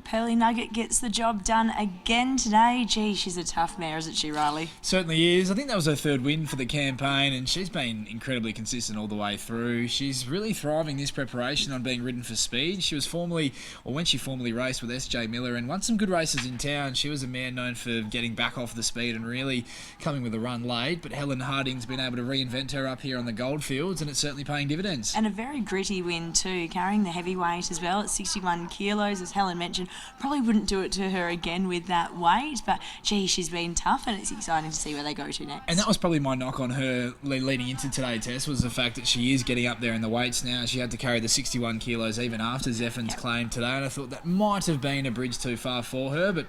Pearly Nugget gets the job done again today. Gee, she's a tough mare, isn't she, Riley? Certainly is. I think that was her third win for the campaign, and she's been incredibly consistent all the way through. She's really thriving this preparation on being ridden for speed. She was when she formerly raced with SJ Miller and won some good races in town, she was a mare known for getting back off the speed and really coming with a run late. But Helen Harding's been able to reinvent her up here on the Goldfields, and it's certainly paying dividends. And a very gritty win too, carrying the heavyweight as well at 61 kilos, as Helen mentioned. Probably wouldn't do it to her again with that weight, but gee, she's been tough, and it's exciting to see where they go to next. And that was probably my knock on her leading into today, Tess, was the fact that she is getting up there in the weights now. She had to carry the 61 kilos even after Zeffen's claim today, and I thought that might have been a bridge too far for her, but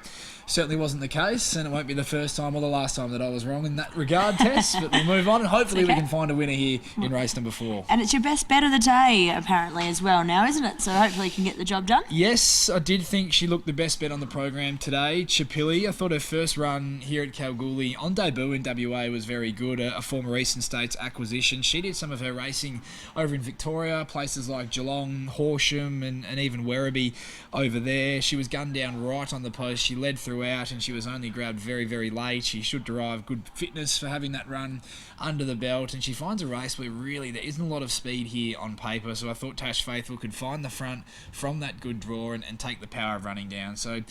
certainly wasn't the case, and it won't be the first time or the last time that I was wrong in that regard, Tess. But we'll move on, and hopefully we can find a winner here in race number 4. And it's your best bet of the day, apparently, as well now, isn't it? So hopefully you can get the job done. Yes, I did think she looked the best bet on the program today. Chipilly, I thought her first run here at Kalgoorlie on debut in WA was very good, a former Eastern States acquisition. She did some of her racing over in Victoria, places like Geelong, Horsham, and even Werribee over there. She was gunned down right on the post. She led throughout, and she was only grabbed very, very late. She should derive good fitness for having that run under the belt, and she finds a race where really there isn't a lot of speed here on paper, so I thought Tash Faithful could find the front from that good draw and take the power of running down. So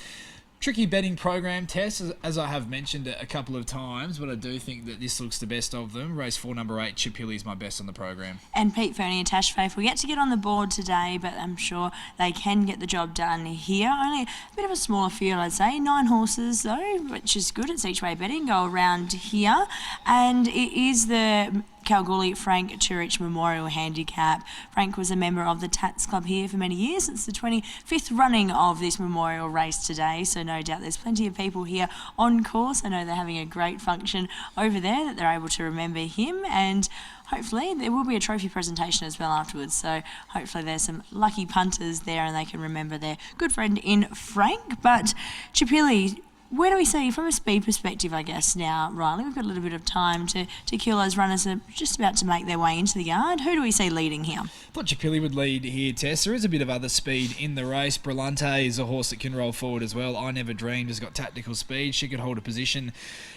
tricky betting program, Tess, as I have mentioned a couple of times, but I do think that this looks the best of them. Race 4, number 8, Chipilly is my best on the program. And Pete Fernie and Tash Faith will yet to get on the board today, but I'm sure they can get the job done here. Only a bit of a smaller field, I'd say. 9 horses, though, which is good. It's each way betting, go around here. And it is the Kalgoorlie Frank Turich Memorial Handicap. Frank was a member of the Tats Club here for many years, since the 25th running of this memorial race today, so no doubt there's plenty of people here on course. I know they're having a great function over there that they're able to remember him, and hopefully there will be a trophy presentation as well afterwards, so hopefully there's some lucky punters there and they can remember their good friend in Frank. But Chipilly, where do we see, from a speed perspective, I guess, now, Riley? We've got a little bit of time to kill. Those runners are just about to make their way into the yard. Who do we see leading here? I thought Chipilly would lead here, Tess. There is a bit of other speed in the race. Brillante is a horse that can roll forward as well. I Never Dreamed has got tactical speed. She could hold a position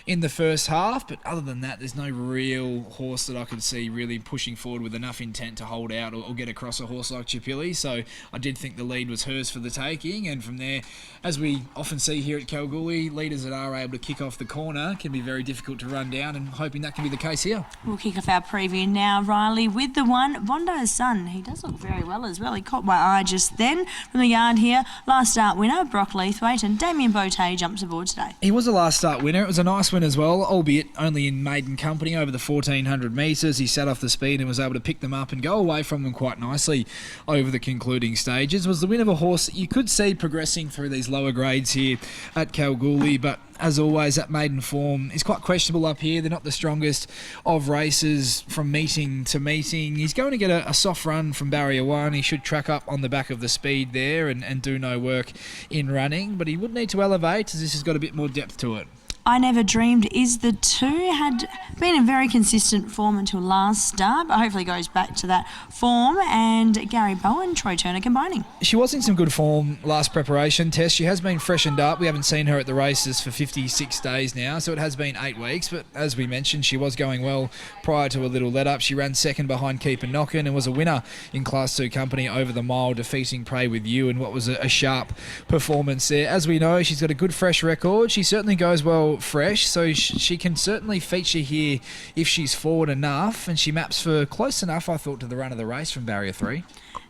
in the first half, but other than that, there's no real horse that I could see really pushing forward with enough intent to hold out or get across a horse like Chipilly. So I did think the lead was hers for the taking, and from there, as we often see here at Kalgoorlie, leaders that are able to kick off the corner can be very difficult to run down, and hoping that can be the case here. We'll kick off our preview now, Riley, with the one, Bondo's Son. He does look very well as well. He caught my eye just then from the yard here. Last start winner, Brock Leithwaite, and Damien Bote jumps aboard today. He was a last start winner. It was a nice win as well, albeit only in maiden company over the 1400 metres. He sat off the speed and was able to pick them up and go away from them quite nicely over the concluding stages. Was the win of a horse that you could see progressing through these lower grades here at Kalgoorlie, but as always, that maiden form is quite questionable up here. They're not the strongest of races from meeting to meeting. He's going to get a soft run from barrier 1. He should track up on the back of the speed there and do no work in running, but he would need to elevate, as this has got a bit more depth to it. I Never Dreamed is the 2. Had been in very consistent form until last start, but hopefully goes back to that form. And Gary Bowen, Troy Turner combining. She was in some good form last preparation test. She has been freshened up. We haven't seen her at the races for 56 days now, so it has been 8 weeks. But as we mentioned, she was going well prior to a little let-up. She ran second behind Keep and Knockin' and was a winner in Class 2 company over the mile, defeating Pray With You, and what was a sharp performance there. As we know, she's got a good fresh record. She certainly goes well fresh, so she can certainly feature here if she's forward enough, and she maps for close enough, I thought, to the run of the race from barrier 3.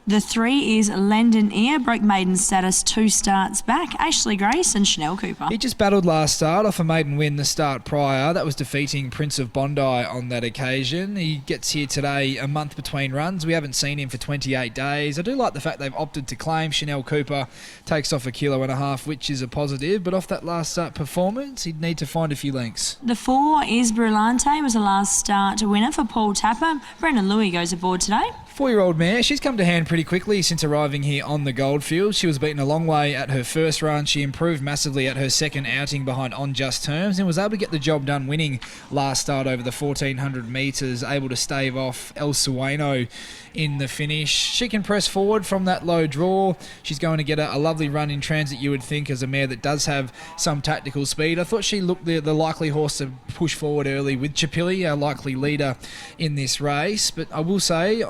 The 3 is Lendon Ear, broke maiden status 2 starts back. Ashley Grace and Chanel Cooper. He just battled last start off a maiden win the start prior. That was defeating Prince of Bondi on that occasion. He gets here today a month between runs. We haven't seen him for 28 days. I do like the fact they've opted to claim Chanel Cooper takes off 1.5 kilos, which is a positive, but off that last start performance, he'd need to find a few lengths. The 4 is Brillante, was a last start winner for Paul Tapper. Brendan Louis goes aboard today. 4-year-old mare. She's come to hand pretty quickly since arriving here on the Goldfield. She was beaten a long way at her first run. She improved massively at her second outing behind On Just Terms and was able to get the job done, winning last start over the 1400 metres, able to stave off El Sueno in the finish. She can press forward from that low draw. She's going to get a lovely run in transit, you would think, as a mare that does have some tactical speed. I thought she looked the likely horse to push forward early with Chipilli, our likely leader in this race. But I will say,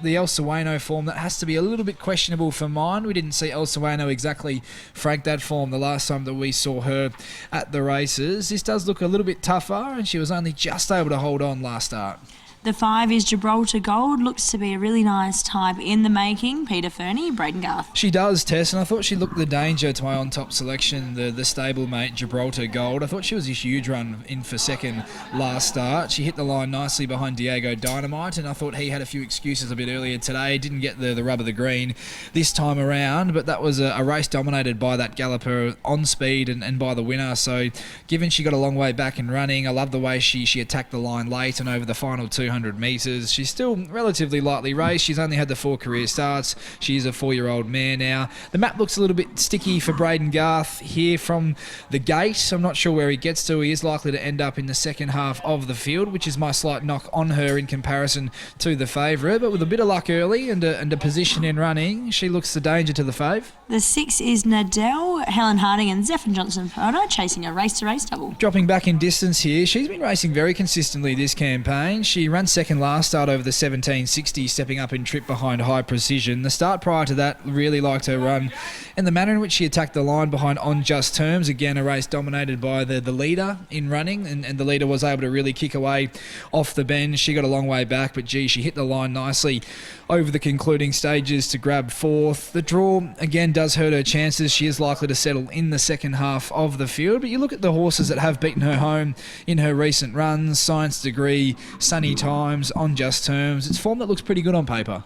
the El Sueno form, that has to be a little bit questionable for mine. We didn't see El Sueno exactly frank that form the last time that we saw her at the races. This does look a little bit tougher, and she was only just able to hold on last start. The 5 is Gibraltar Gold. Looks to be a really nice type in the making. Peter Fernie, Braden Garth. She does, Tess, and I thought she looked the danger to my on-top selection, the stablemate Gibraltar Gold. I thought she was a huge run in for second last start. She hit the line nicely behind Diego Dynamite, and I thought he had a few excuses a bit earlier today. Didn't get the rub of the green this time around, but that was a race dominated by that galloper on speed and by the winner. So given she got a long way back in running, I love the way she attacked the line late and over the final 200 metres. She's still relatively lightly raced. She's only had the 4 career starts. She's a 4-year-old mare now. The map looks a little bit sticky for Braden Garth here from the gate. I'm not sure where he gets to. He is likely to end up in the second half of the field, which is my slight knock on her in comparison to the favourite. But with a bit of luck early and a position in running, she looks the danger to the fave. The 6 is Nadell, Helen Harding and Zephyr Johnson-Porter chasing a race-to-race double. Dropping back in distance here, she's been racing very consistently this campaign. She ran second last start over the 1760, stepping up in trip behind High Precision. The start prior to that, really liked her run, and the manner in which she attacked the line behind On Just Terms, again a race dominated by the leader in running, and the leader was able to really kick away off the bend. She got a long way back, but gee, she hit the line nicely over the concluding stages to grab fourth. The draw, again, does hurt her chances. She is likely to settle in the second half of the field, but you look at the horses that have beaten her home in her recent runs: Science Degree, Sunny Times, On Just Terms. It's form that looks pretty good on paper.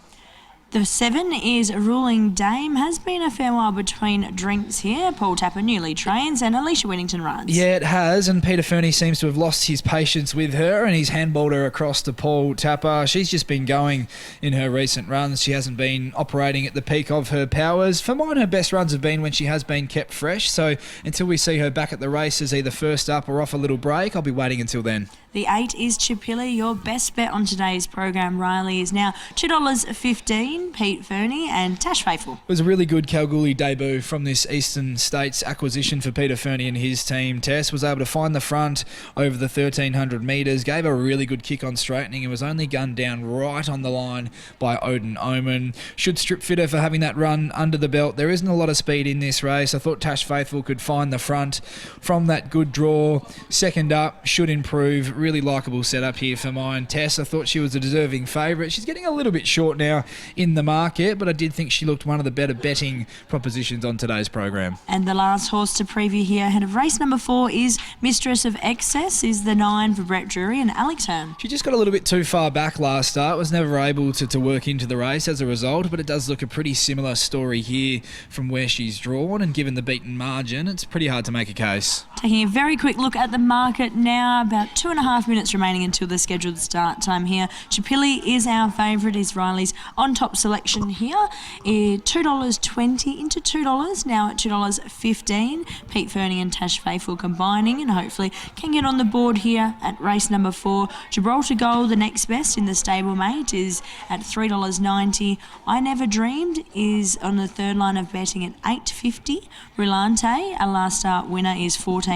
The 7 is Ruling Dame. Has been a fair while between drinks here. Paul Tapper newly trains and Alicia Whittington runs. Yeah, it has, and Peter Fernie seems to have lost his patience with her, and he's handballed her across to Paul Tapper. She's just been going in her recent runs. She hasn't been operating at the peak of her powers. For mine, her best runs have been when she has been kept fresh, so until we see her back at the races, either first up or off a little break, I'll be waiting until then. The 8 is Chipilli. Your best bet on today's program, Riley, is now $2.15. Pete Fernie and Tash Faithful. It was a really good Kalgoorlie debut from this Eastern States acquisition for Peter Fernie and his team. Tess was able to find the front over the 1300 metres, gave her a really good kick on straightening and was only gunned down right on the line by Odin Omen. Should strip fit her for having that run under the belt. There isn't a lot of speed in this race. I thought Tash Faithful could find the front from that good draw. Second up, should improve. Really likeable setup here for mine. Tess, I thought she was a deserving favourite. She's getting a little bit short now in the market, but I did think she looked one of the better betting propositions on today's program. And the last horse to preview here ahead of race number 4 is Mistress of Excess, is the 9 for Brett Drury and Alex Hearn. She just got a little bit too far back last start, was never able to work into the race as a result, but it does look a pretty similar story here from where she's drawn, and given the beaten margin, it's pretty hard to make a case. Taking a very quick look at the market now, about 2.5 minutes remaining until the scheduled start time here. Chipilli is our favourite, is Riley's on-top selection here. $2.20 into $2, now at $2.15. Pete Fernie and Tash Faithful combining, and hopefully can get on the board here at race number 4. Gibraltar Gold, the next best in the stablemate, is at $3.90. I Never Dreamed is on the third line of betting at $8.50. Brillante, our last start winner, is $14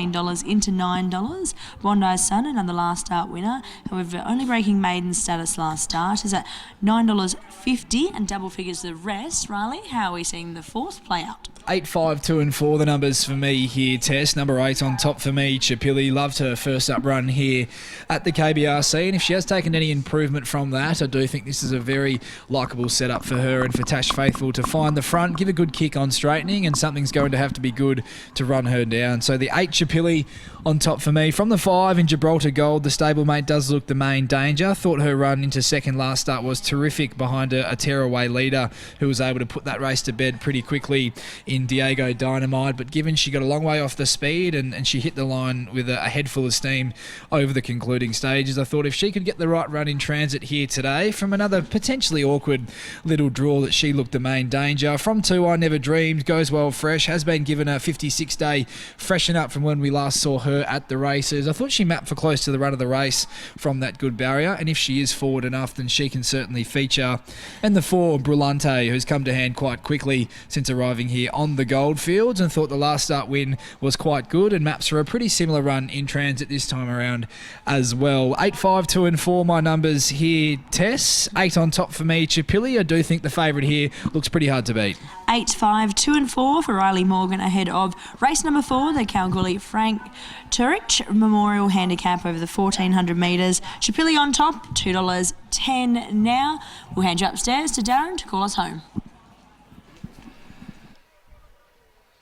into $9. Bondi Sun, another last start winner, however only breaking maiden status last start, is at $9.50, and double figures the rest. Riley, how are we seeing the fourth play out? 8, 5, 2 and 4 the numbers for me here, Tess. Number 8 on top for me, Chipilli. Loved her first up run here at the KBRC, and if she has taken any improvement from that, I do think this is a very likeable setup for her and for Tash Faithful to find the front, give a good kick on straightening, and something's going to have to be good to run her down. So the 8 Chipilli on top for me. From the 5 in Gibraltar Gold, the stablemate does look the main danger. Thought her run into second last start was terrific behind a tearaway leader who was able to put that race to bed pretty quickly in Diego Dynamite, but given she got a long way off the speed and she hit the line with a head full of steam over the concluding stages, I thought if she could get the right run in transit here today from another potentially awkward little draw that she looked the main danger. From 2, I Never Dreamed, goes well fresh, has been given a 56-day freshen up from when we last saw her at the races. I thought she mapped for close to the run of the race from that good barrier, and if she is forward enough, then she can certainly feature. And the 4, Brillante, who's come to hand quite quickly since arriving here on the Goldfields, and thought the last start win was quite good and maps for a pretty similar run in transit this time around as well. 8, 5, 2 and 4 my numbers here, Tess. 8 on top for me, Chipilly. I do think the favourite here looks pretty hard to beat. 8, 5, 2 and 4 for Riley Morgan ahead of race number 4, the Kalgoorlie Frank Turich Memorial Handicap over the 1400 metres. Chipilly on top, $2.10 now. We'll hand you upstairs to Darren to call us home.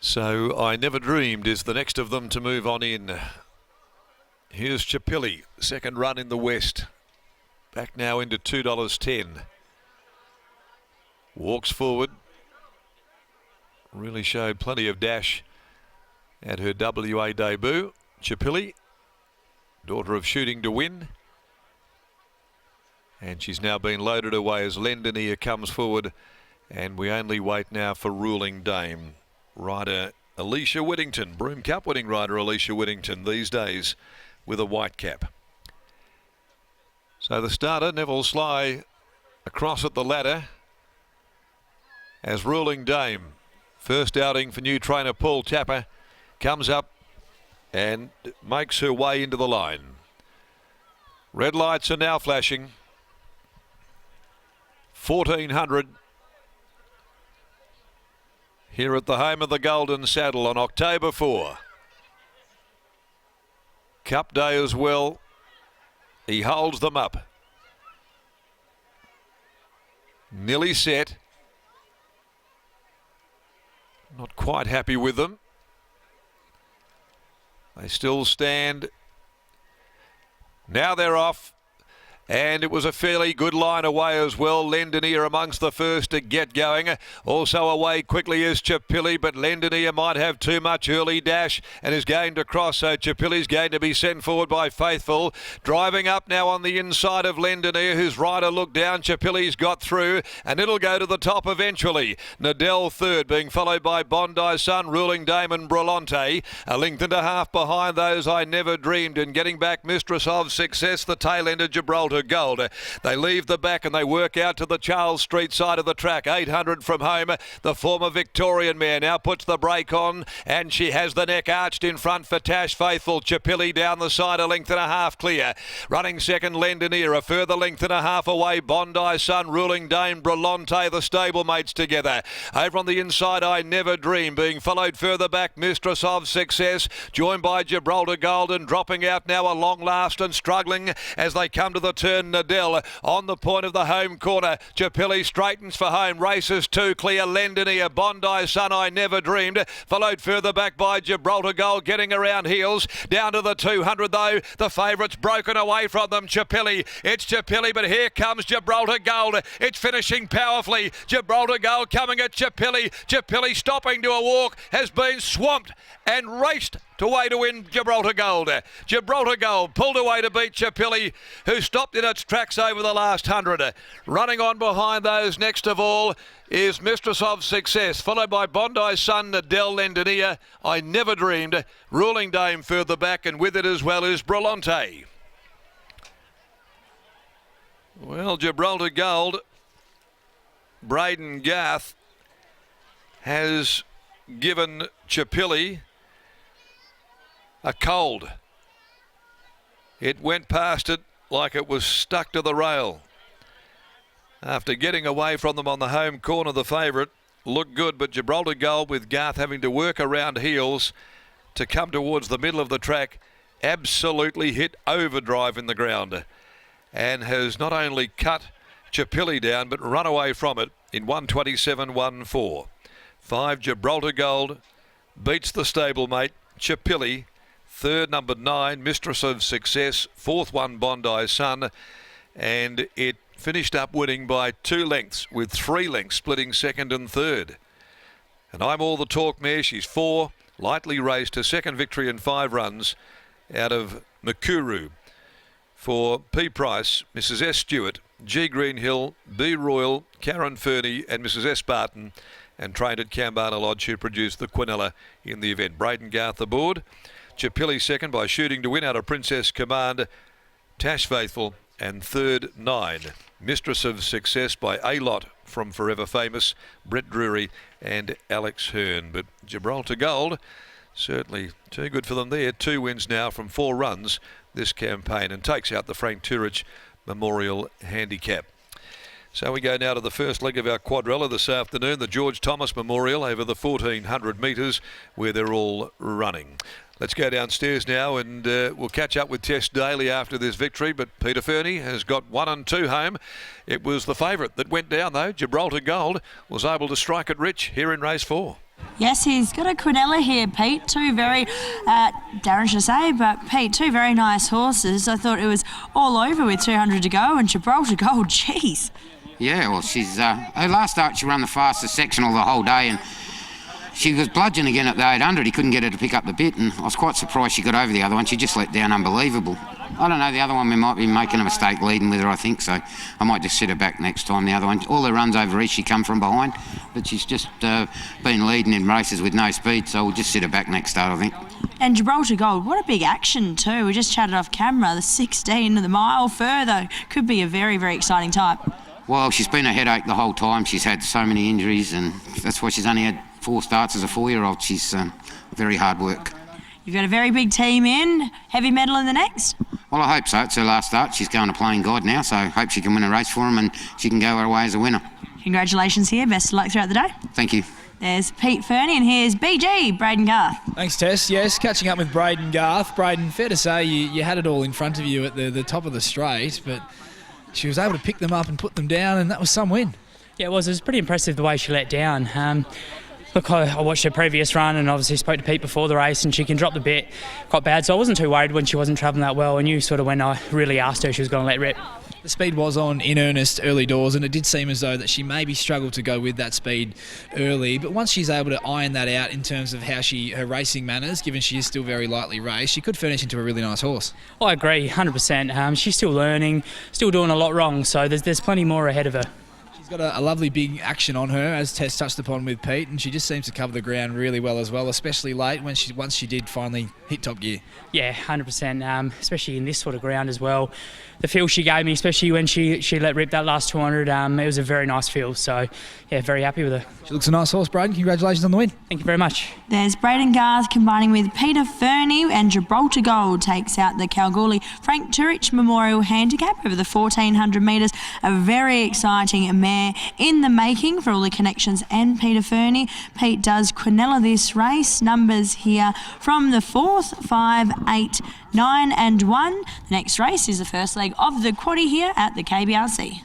So I Never Dreamed is the next of them to move on in. Here's Chipilly, second run in the West. Back now into $2.10. Walks forward. Really showed plenty of dash at her WA debut. Chipilly, daughter of Shooting to Win. And she's now been loaded away as Lendania comes forward. And we only wait now for Ruling Dame. Rider Alicia Whittington, Broome Cup winning rider Alicia Whittington these days with a white cap. So the starter, Neville Sly, across at the ladder as Ruling Dame. First outing for new trainer Paul Tapper, comes up and makes her way into the line. Red lights are now flashing. 1400 here at the home of the Golden Saddle on October 4. Cup day as well. He holds them up. Nearly set. Not quite happy with them. They still stand. Now they're off. And it was a fairly good line away as well. Lendania amongst the first to get going. Also away quickly is Chipilly, but Lendania might have too much early dash and is going to cross. So Chipilly's going to be sent forward by Faithful. Driving up now on the inside of Lendania, whose rider looked down. Chipilly's got through, and it'll go to the top eventually. Nadell third, being followed by Bondi Sun, Ruling Dame and Brillante. A length and a half behind those I Never Dreamed, and getting back Mistress of Success, the tail end of Gibraltar Gold. They leave the back and they work out to the Charles Street side of the track. 800 from home. The former Victorian mare now puts the brake on, and she has the neck arched in front for Tash Faithful. Chipilly down the side, a length and a half clear. Running second, Lendania, a further length and a half away. Bondi Sun, Ruling Dame, Brillante, the stablemates together. Over on the inside, I Never Dream, being followed further back, Mistress of Success, joined by Gibraltar Gold, and dropping out now a long last and struggling as they come to the turn. Nadell on the point of the home corner. Chipilly straightens for home. Races 2 clear. Lendania, Bondi Sun, I Never Dreamed, followed further back by Gibraltar Gold, getting around heels. Down to the 200 though. The favourites broken away from them. Chipilly. It's Chipilly, but here comes Gibraltar Gold. It's finishing powerfully. Gibraltar Gold coming at Chipilly. Chipilly stopping to a walk, has been swamped and raced away to win Gibraltar Gold. Gibraltar Gold pulled away to beat Chipilly, who stopped in its tracks over the last 100. Running on behind those next of all is Mistress of Success, followed by Bondi Sun, Nadell, Lendania, I Never Dreamed, Ruling Dame further back, and with it as well is Brillante. Well, Gibraltar Gold, Braden Garth has given Chipilly a cold. It went past it like it was stuck to the rail. After getting away from them on the home corner, the favourite looked good, but Gibraltar Gold, with Garth having to work around heels to come towards the middle of the track, absolutely hit overdrive in the ground and has not only cut Chipilly down but run away from it in 127.14. 5 Gibraltar Gold beats the stablemate Chipilly. Third, number 9, Mistress of Success. Fourth one, Bondi Sun. And it finished up winning by 2 lengths, with 3 lengths splitting second and third. And I'm All the Talk mare. She's 4, lightly raced, her second victory in 5 runs out of Makuru. For P. Price, Mrs. S. Stewart, G. Greenhill, B. Royal, Karen Fernie and Mrs. S. Barton, and trained at Kambana Lodge, who produced the Quinella in the event. Braden Garth aboard. Chipilly second by Shooting to Win out of Princess Command. Tash Faithful and third 9. Mistress of Success by A-Lot from Forever Famous, Brett Drury and Alex Hearn. But Gibraltar Gold, certainly too good for them there. 2 wins now from 4 runs this campaign and takes out the Frank Turich Memorial Handicap. So we go now to the first leg of our quadrella this afternoon, the George Thomas Memorial over the 1400 metres where they're all running. Let's go downstairs now and we'll catch up with Tess Daly after this victory. But Peter Fernie has got 1 and 2 home. It was the favourite that went down though. Gibraltar Gold was able to strike it rich here in race 4. Yes, he's got a Quinella here, Pete. 2 very, Darren should say, but Pete, 2 very nice horses. I thought it was all over with 200 to go, and Gibraltar Gold, jeez. Yeah, well, she's her last start she ran the fastest sectional the whole day, and she was bludgeoned again at the 800. He couldn't get her to pick up the bit, and I was quite surprised she got over the other one. She just let down unbelievable. I don't know, the other one we might be making a mistake leading with her, I think, so I might just sit her back next time. The other one, all her runs over east, she come from behind, but she's just been leading in races with no speed, so we'll just sit her back next start, I think. And Gibraltar Gold, what a big action too. We just chatted off camera, the 16 of the mile further. Could be a very, very exciting type. Well, she's been a headache the whole time. She's had so many injuries, and that's why she's only had 4 starts as a 4-year-old. She's very hard work. You've got a very big team in. Heavy medal in the next? Well, I hope so. It's her last start. She's going to Playing God now, so I hope she can win a race for him and she can go her way as a winner. Congratulations here. Best of luck throughout the day. Thank you. There's Pete Fernie and here's BG, Braden Garth. Thanks, Tess. Yes, catching up with Braden Garth. Braden, fair to say you had it all in front of you at the top of the straight, but she was able to pick them up and put them down, and that was some win. Yeah, it was pretty impressive the way she let down. Look, I watched her previous run and obviously spoke to Pete before the race, and she can drop the bit quite bad, so I wasn't too worried when she wasn't travelling that well. I knew sort of when I really asked her she was going to let rip. The speed was on in earnest early doors, and it did seem as though that she maybe struggled to go with that speed early, but once she's able to iron that out in terms of how her racing manners, given she is still very lightly raced, she could finish into a really nice horse. I agree, 100%. She's still learning, still doing a lot wrong, so there's plenty more ahead of her. She's got a lovely big action on her, as Tess touched upon with Pete, and she just seems to cover the ground really well as well, especially late once she did finally hit top gear. Yeah, 100%, especially in this sort of ground as well. The feel she gave me, especially when she let rip that last 200, it was a very nice feel, so yeah, very happy with her. She looks a nice horse, Braden. Congratulations on the win. Thank you very much. There's Braden Garth combining with Peter Fernie, and Gibraltar Gold takes out the Kalgoorlie Frank Turich Memorial Handicap over the 1400 metres. A very exciting mare in the making for all the connections and Peter Fernie. Pete does Quinella this race. Numbers here from the 4th, 5, 8, 9 and 1. The next race is the first leg of the quaddie here at the KBRC.